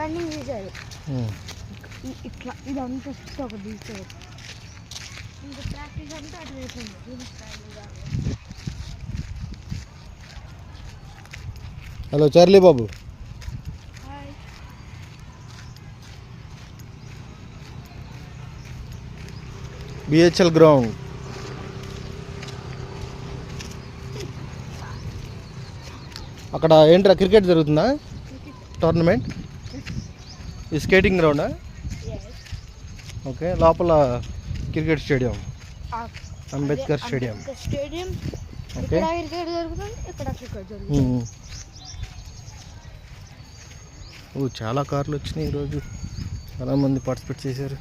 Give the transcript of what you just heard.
Turning చేశారు ఇట్లా ఇదంతా చుట్టూ ఒక తీస్తారు. ఇంకా ప్రాక్టీస్ అంతా అటు వేసింది. హలో చార్లీ బాబు. BHL ground. అక్కడ ఏంట్రా క్రికెట్ జరుగుతుందా టోర్నమెంట్? ఈ స్కేటింగ్ గ్రౌండా? ఓకే. లోపల cricket stadium, Ambedkar stadium. Okay. చాలా కార్లు వచ్చినాయి ఈరోజు, చాలామంది పార్టిసిపేట్ చేశారు.